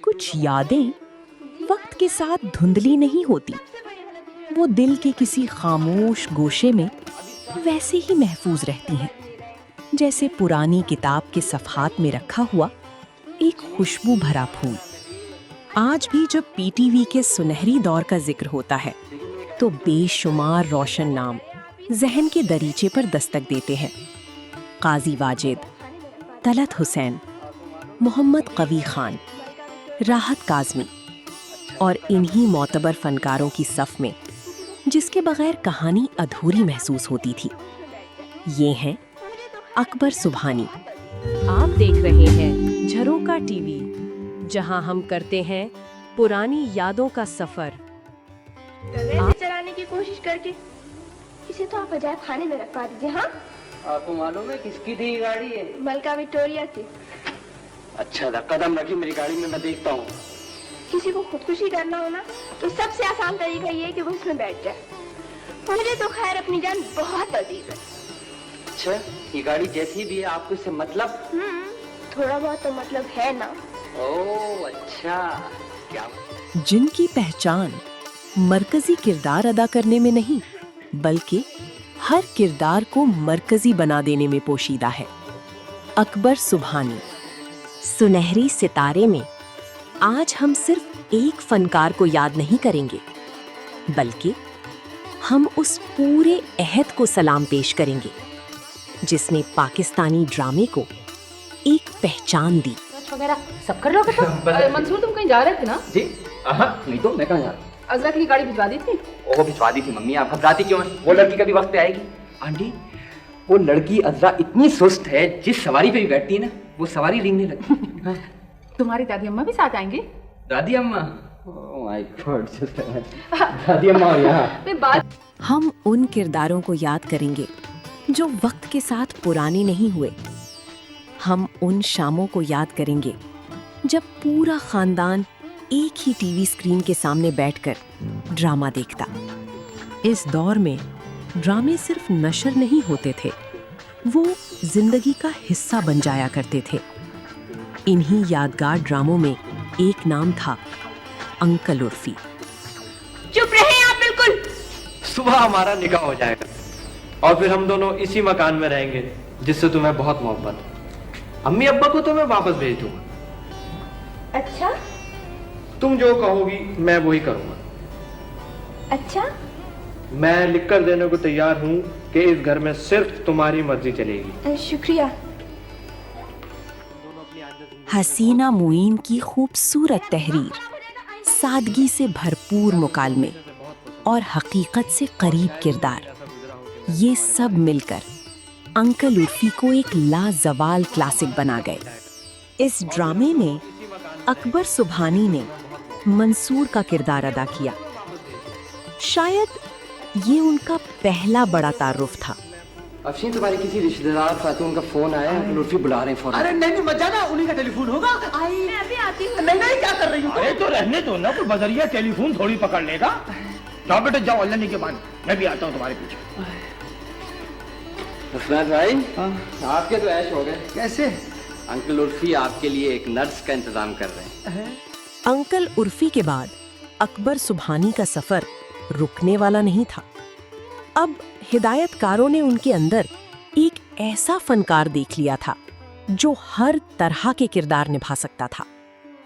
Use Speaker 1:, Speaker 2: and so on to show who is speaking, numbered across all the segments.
Speaker 1: कुछ यादें वक्त के साथ धुंधली नहीं होती, वो दिल के किसी खामोश गोशे में वैसे ही महफूज रहती हैं, जैसे पुरानी किताब के सफ़हात में रखा हुआ एक खुशबू भरा फूल। आज भी जब पीटीवी के सुनहरी दौर का जिक्र होता है तो बेशुमार रोशन नाम जहन के दरीचे पर दस्तक देते हैं। काजी वाजिद, तलत हुसैन, मोहम्मद कवी खान, राहत काज़मी और इन्हीं मोतबर फनकारों की सफ़ में जिसके बगैर कहानी अधूरी महसूस होती थी, ये हैं अकबर सुबहानी। आप देख रहे हैं झरोका टीवी, जहां हम करते हैं पुरानी यादों का सफर।
Speaker 2: चलाने की कोशिश करके इसे तो आप अजायब खाने में रखवा दीजिए। हाँ,
Speaker 3: आपको मालूम है किसकी थी ये गाड़ी है?
Speaker 2: मलका विक्टोरिया की।
Speaker 3: अच्छा था, कदम रखी मेरी गाड़ी में, मैं देखता हूँ।
Speaker 2: किसी को खुदकुशी करना हो ना तो सबसे आसान तरीका ये है कि वो उसमें बैठ जाए। मुझे तो खैर अपनी जान बहुत अजीज है।
Speaker 3: अच्छा, ये गाड़ी जैसी भी है आपको इससे मतलब?
Speaker 2: थोड़ा बहुत तो मतलब है ना।
Speaker 3: ओह अच्छा, क्या
Speaker 1: जिनकी पहचान मरकजी किरदार अदा करने में नहीं बल्कि हर किरदार को मरकजी बना देने में पोशीदा है। अकबर सुबहानी। सुनहरी सितारे में आज हम सिर्फ एक फनकार को याद नहीं करेंगे, बल्कि हम उस पूरे अहद को सलाम पेश करेंगे जिसने पाकिस्तानी ड्रामे को एक पहचान दी।
Speaker 4: वगैरह सब कर लोगे तो? मंसूर, तुम कहीं जा रहे थे ना?
Speaker 3: जी नहीं तो मैं कहाँ जा रहा?
Speaker 4: अजरा की गाड़ी भिजवा दी थी।
Speaker 3: ओह भिजवा दी थी मम्मी, आप घबराती क्यों हैं? वो लड़की कभी वक्त पे आएगी। आंटी, वो लड़की अजरा इतनी सुस्त है, जिस सवारी पे भी बैठती है ना वो सवारी रेंगने लगती है।
Speaker 4: तुम्हारी दादी अम्मा भी साथ आएंगे?
Speaker 3: दादी अम्मा? ओह माय गॉड, दादी अम्मा और यहाँ।
Speaker 1: हम उन किरदारों को याद करेंगे जो वक्त के साथ पुराने नहीं हुए। हम उन शामों को याद करेंगे जब पूरा खानदान एक ही टीवी स्क्रीन के सामने बैठकर ड्रामा देखता। इस दौर में ड्रामे सिर्फ नशर नहीं होते थे, वो जिंदगी का हिस्सा बन जाया करते थे। इन्हीं यादगार ड्रामों में एक नाम था अंकल उर्फी।
Speaker 2: चुप रहे आप बिल्कुल।
Speaker 5: सुबह हमारा निकाह हो जाएगा और फिर हम दोनों इसी मकान में रहेंगे जिससे तुम्हें बहुत मोहब्बत है। अम्मी अब्बा को तो मैं वापस भेज दूंगा।
Speaker 2: अच्छा
Speaker 5: तुम जो कहोगी मैं वही करूंगा।
Speaker 2: अच्छा,
Speaker 5: मैं लिख कर देने को तैयार हूँ कि इस घर में सिर्फ तुम्हारी मर्जी चलेगी।
Speaker 2: शुक्रिया।
Speaker 1: हसीना मुईन की खूबसूरत तहरीर, सादगी से भरपूर मुकालमे और हकीकत से करीब किरदार, ये सब मिलकर अंकल उर्फी को एक लाजवाल क्लासिक बना गए। इस ड्रामे में अकबर सुबहानी ने मंसूर का किरदार अदा किया। शायद ये उनका पहला बड़ा तारुफ था।
Speaker 3: अफशीन, तुम्हारे किसी रिश्तेदार खातून का फोन आया है, लुत्फी बुला रहे हैं फौरन।
Speaker 6: अरे नहीं मत जाना, उन्हीं का टेलीफोन होगा।
Speaker 2: मैं अभी आती हूँ।
Speaker 6: नहीं क्या कर रही हूँ?
Speaker 7: अरे तो रहने दो ना, कोई बजरिया टेलीफोन थोड़ी पकड़ लेगा। जाओ बेटे जाओ, अल्लाह के बाद मैं भी आता हूँ तुम्हारे पीछे।
Speaker 3: उस्ताद भाई, आपके तो ऐश हो गए।
Speaker 6: कैसे?
Speaker 3: अंकल उर्फी आपके लिए एक नर्स का इंतजाम कर रहे हैं।
Speaker 1: अंकल उर्फी के बाद अकबर सुबहानी का सफर रुकने वाला नहीं था। अब हिदायतकारों ने उनके अंदर एक ऐसा फनकार देख लिया था जो हर तरह के किरदार निभा सकता था।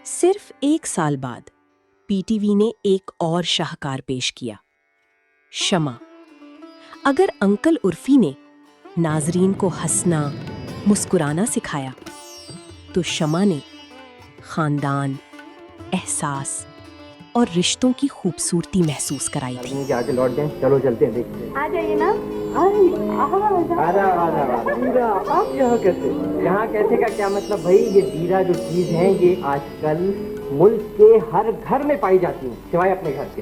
Speaker 1: सिर्फ एक साल बाद पीटीवी ने एक और शाहकार पेश किया, शमा। अगर अंकल उर्फी ने नाजरीन को हंसना, मुस्कुराना सिखाया, तो शमा ने खानदान, एहसास और रिश्तों की खूबसूरती महसूस कराई थी।
Speaker 3: आगे लौट जाएं, चलो चलते हैं, देखते हैं।
Speaker 2: आ जाइए ना।
Speaker 3: आप यहाँ कैसे? यहाँ कैसे का क्या मतलब भाई? ये दीरा जो चीज है ये आजकल मुल्क के हर घर में पाई जाती है, सिवाय अपने घर के।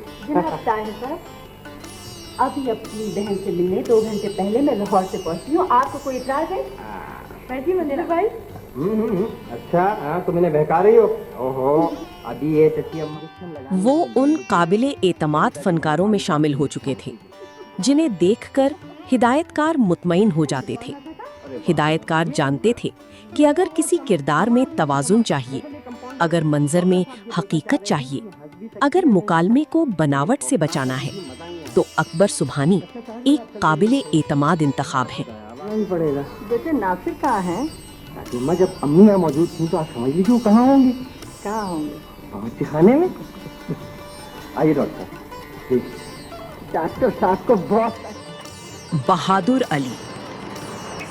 Speaker 8: अभी अपनी बहन से मिलने 2 घंटे पहले मैं लाहौर से पहुंची हूँ। आपको कोई इतराज है?
Speaker 2: जी मंदिरा भाई।
Speaker 3: अच्छा, हाँ तुम इन्हें बहका रही हो? ओहो, अभी ये चची अम्मा।
Speaker 1: वो उन काबिले एतमाद फनकारों में शामिल हो चुके थे जिन्हें देखकर हिदायतकार मुतमईन हो जाते थे। हिदायतकार जानते थे कि अगर किसी किरदार में तवाजुन चाहिए, अगर मंजर में हकीकत चाहिए, अगर मुकालमे को बनावट से बचाना है, तो अकबर सुबहानी एक काबिले एतमाद इंतखाब हैं।
Speaker 8: बेटे नासिर कहाँ हैं?
Speaker 6: अम्मा जब अम्मी यहाँ मौजूद थी तो आप समझ लीजिए वो कहाँ होंगे?
Speaker 8: कहाँ होंगे?
Speaker 6: बावर्ची खाने में। आइए डॉक्टर प्लीज।
Speaker 8: डॉक्टर साहब को बहुत
Speaker 1: बहादुर अली,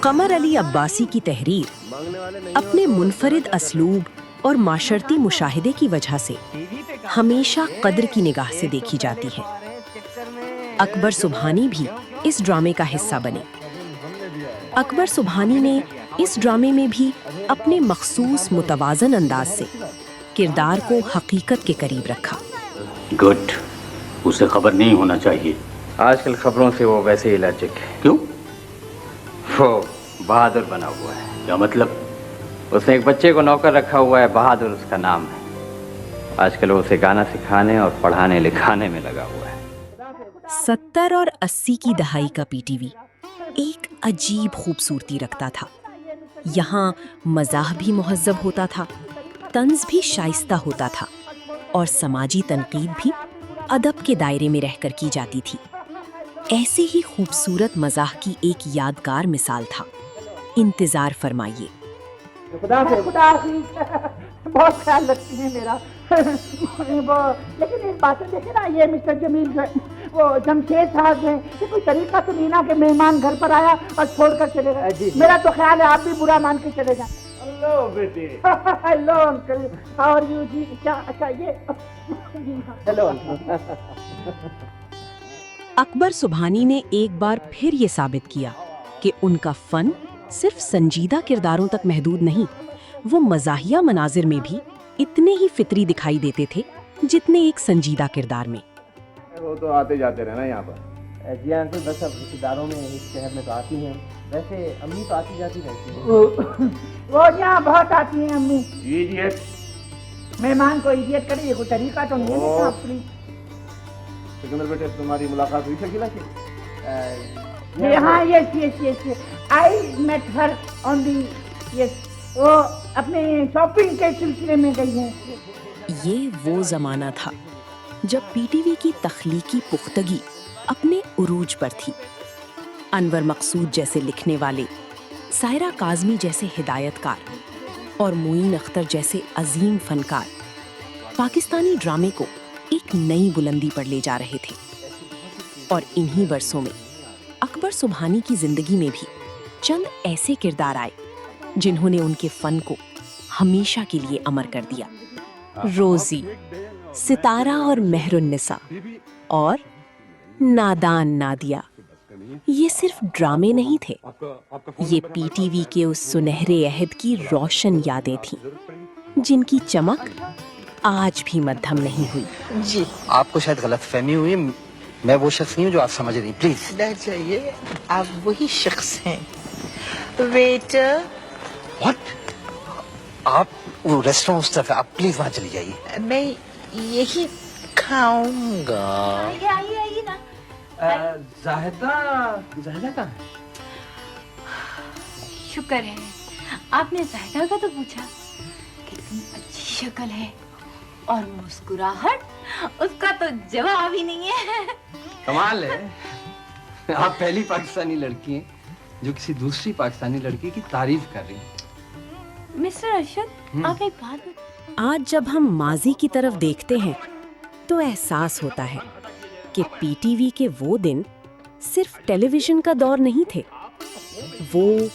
Speaker 1: कमर अली अब्बासी की तहरीर अपने मुनफरिद असलूब और माशरती मुशाहिदे की वजह से हमेशा कद्र की निगाह से देखी जाती है। अकबर सुबहानी भी इस ड्रामे का हिस्सा बने। अकबर सुबहानी ने इस ड्रामे में भी अपने मखसूस मुतवाज़न अंदाज से किरदार को हकीकत के करीब रखा।
Speaker 9: गुड, उसे खबर नहीं होना चाहिए।
Speaker 5: आजकल खबरों से वो वैसे ही एलर्जिक है।
Speaker 9: क्यों?
Speaker 5: वो बहादुर बना हुआ है।
Speaker 9: क्या मतलब?
Speaker 5: उसने एक बच्चे को नौकर रखा हुआ है, बहादुर उसका नाम है। आजकल वो उसे गाना सिखाने और पढ़ाने लिखाने में लगा हुआ है।
Speaker 1: 70 और 80 की दहाई का पीटीवी एक अजीब खूबसूरती रखता था। यहाँ मज़ाह भी मुहज़्ज़ब होता था, तंज़ भी शाइस्ता होता था और समाजी तनकीद भी अदब के दायरे में रहकर की जाती थी। ऐसे ही खूबसूरत मज़ाह की एक यादगार मिसाल था। इंतज़ार फरमाइए।
Speaker 6: खुदा बहुत ख्याल रखती है मेरा। वो लेकिन एक बात देखे ना, ये मिस्टर जमील जो है, वो जमशेद साहब हैं, ये कोई तरीका तो नहीं ना कि मेहमान घर पर आया और छोड़कर चले गए। मेरा तो ख्याल है आप भी बुरा मान के चले जाएं। हेलो बेटे। Hello uncle, how are you जी? क्या अच्छा ये हेलो
Speaker 1: अकबर सुबहानी ने एक बार फिर ये साबित किया कि उनका फन सिर्फ संजीदा किरदारों तक महदूद नहीं, वो मज़ाहिया मनाजिर में भी इतने ही फितरी दिखाई देते थे जितने एक संजीदा किरदार में।
Speaker 7: वो तो आते जाते रहना यहाँ पर।
Speaker 6: जी अंकल, बस अब रिश्तेदारों में इस शहर में तो आती हैं, वैसे अम्मी तो आती जाती रहती हैं। वो यहाँ बहुत आती हैं अम्मी।
Speaker 7: इडियट।
Speaker 6: मेहमान को इडियट करे, ये कोई तरीका तो नहीं है अपनी।
Speaker 7: सिकंदर बेटे, तुम्हारी मुलाकात हुई शकीला से?
Speaker 6: हाँ, yes I met her on the, yes, वो अपने शॉपिंग के सिलसिले में गई हैं।
Speaker 1: ये वो ज़माना था जब पीटीवी की तख्लीकी पुख्तगी अपने उरूज पर थी। अनवर मकसूद जैसे लिखने वाले, सायरा काज़मी जैसे हिदायतकार और मोइन अख्तर जैसे अजीम फनकार पाकिस्तानी ड्रामे को एक नई बुलंदी पर ले जा रहे थे। और इन्हीं बरसों में अकबर सुबहानी की जिंदगी में भी चंद ऐसे किरदार आए जिन्होंने उनके फन को हमेशा के लिए अमर कर दिया। रोजी, सितारा और मेहरुन्निसा और नादान नादिया, ये सिर्फ ड्रामे नहीं थे, ये पीटीवी के उस सुनहरे अहद की रोशन यादें थीं जिनकी चमक आज भी मद्धम नहीं हुई।
Speaker 10: जी, आपको शायद गलतफहमी हुई, मैं वो शख्स नहीं हूँ जो आप समझ रही। प्लीज
Speaker 11: डर जाइए, आप वही शख्स हैं। वेटर।
Speaker 10: व्हाट? आप वो रेस्टोरेंट उस तरफ है, आप प्लीज वहाँ चली जाइए।
Speaker 11: मैं यही खाऊंगा।
Speaker 2: आइए ना।
Speaker 5: जाहिदा कहाँ है?
Speaker 2: शुक्र है आपने जाहिदा का तो पूछा। कितनी अच्छी शक्ल है और मुस्कुराहट, उसका तो जवाब ही नहीं है।
Speaker 5: कमाल है, आप पहली पाकिस्तानी लड़की हैं जो किसी दूसरी पाकिस्तानी लड़की की तारीफ कर रही हैं।
Speaker 2: मिस्टर अरशद, आप एक बात बताइए।
Speaker 1: आज जब हम माजी की तरफ देखते हैं तो एहसास होता है कि पीटीवी के वो दिन सिर्फ टेलीविजन का दौर नहीं थे, वो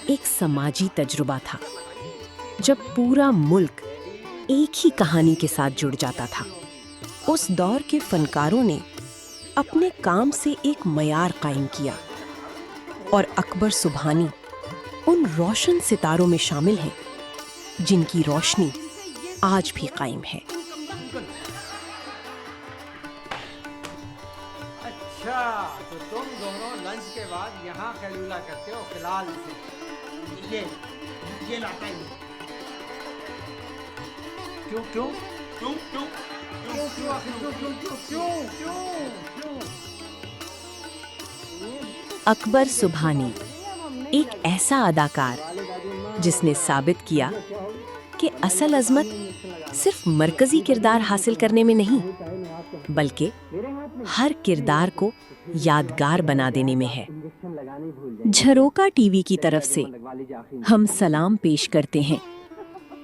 Speaker 1: एक समाजी तजुर्बा था जब पूरा मुल्क एक ही कहानी के साथ जुड़ जाता था। उस दौर के फनकारों ने अपने काम से एक मयार कायम किया और अकबर सुबहानी उन रोशन सितारों में शामिल हैं जिनकी रोशनी आज भी कायम है।
Speaker 12: अच्छा, तो तुम दोनों लंच के बाद यहाँ कैलूला करते हो फिलहाल से। ये लाता ही क्यों
Speaker 1: अकबर सुबहानी एक ऐसा अदाकार जिसने साबित किया कि असल अजमत صرف مرکزی کردار حاصل کرنے میں نہیں بلکہ ہر کردار کو یادگار بنا دینے میں ہے۔ جھروکا ٹی وی کی طرف سے ہم سلام پیش کرتے ہیں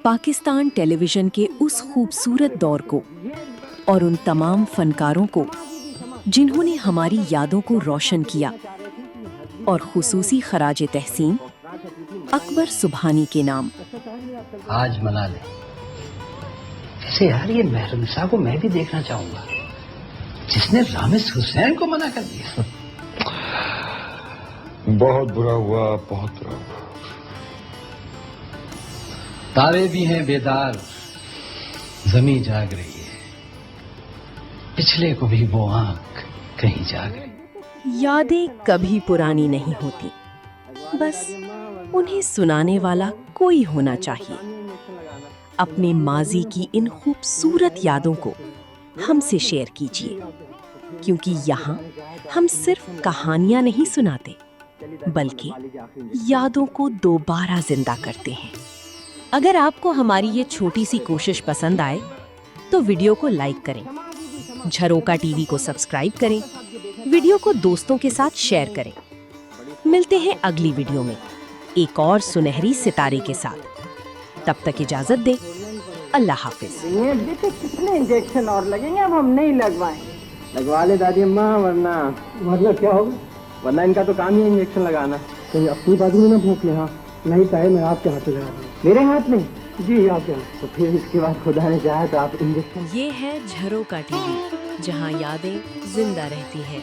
Speaker 1: پاکستان ٹیلی ویژن کے اس خوبصورت دور کو اور ان تمام فنکاروں کو جنہوں نے ہماری یادوں کو روشن کیا، اور خصوصی خراج تحسین اکبر سبحانی کے نام۔
Speaker 10: آج منا لیں۔ ویسے یار یہ مہرنسا کو میں بھی دیکھنا چاہوں گا جس نے رامز حسین کو منع کر دیا۔
Speaker 13: بہت برا ہوا، بہت برا ہوا۔
Speaker 10: تارے بھی ہیں بیدار، زمیں جاگ رہی ہے، پچھلے کو بھی وہ آنکھ کہیں جاگ رہی۔
Speaker 1: یادیں کبھی پرانی نہیں ہوتی، بس انہیں سنانے والا کوئی ہونا چاہیے۔ اپنے ماضی کی ان خوبصورت یادوں کو ہم سے شیئر کیجیے، کیونکہ یہاں ہم صرف کہانیاں نہیں سناتے بلکہ یادوں کو دوبارہ زندہ کرتے ہیں۔ اگر آپ کو ہماری یہ چھوٹی سی کوشش پسند آئے تو ویڈیو کو لائک کریں، جھروکا ٹی وی کو سبسکرائب کریں، ویڈیو کو دوستوں کے ساتھ شیئر کریں۔ ملتے ہیں اگلی ویڈیو میں ایک اور سنہری ستارے کے ساتھ۔ تب تک اجازت دیں، اللہ حافظ۔
Speaker 6: کتنے انجیکشن اور لگیں گے؟ اب ہم نہیں لگوائیں گے۔
Speaker 5: لگوا لے دادی اماں، ورنہ
Speaker 6: کیا ہوگا؟
Speaker 5: ورنہ ان کا تو کام ہی ہے انجیکشن لگانا۔
Speaker 6: کہیں اپنی بازو میں نہ پھونک لیں۔ ہاں نہیں چاہے میں آپ کے ہاتھ لگا دوں۔
Speaker 5: میرے ہاتھ میں؟
Speaker 6: جی آپ کے ہاتھ۔
Speaker 5: تو پھر اس کے بعد خدا نے چاہا تو آپ انجیکشن۔
Speaker 1: یہ ہے جھروکا ٹی وی، جہاں یادیں زندہ رہتی ہیں۔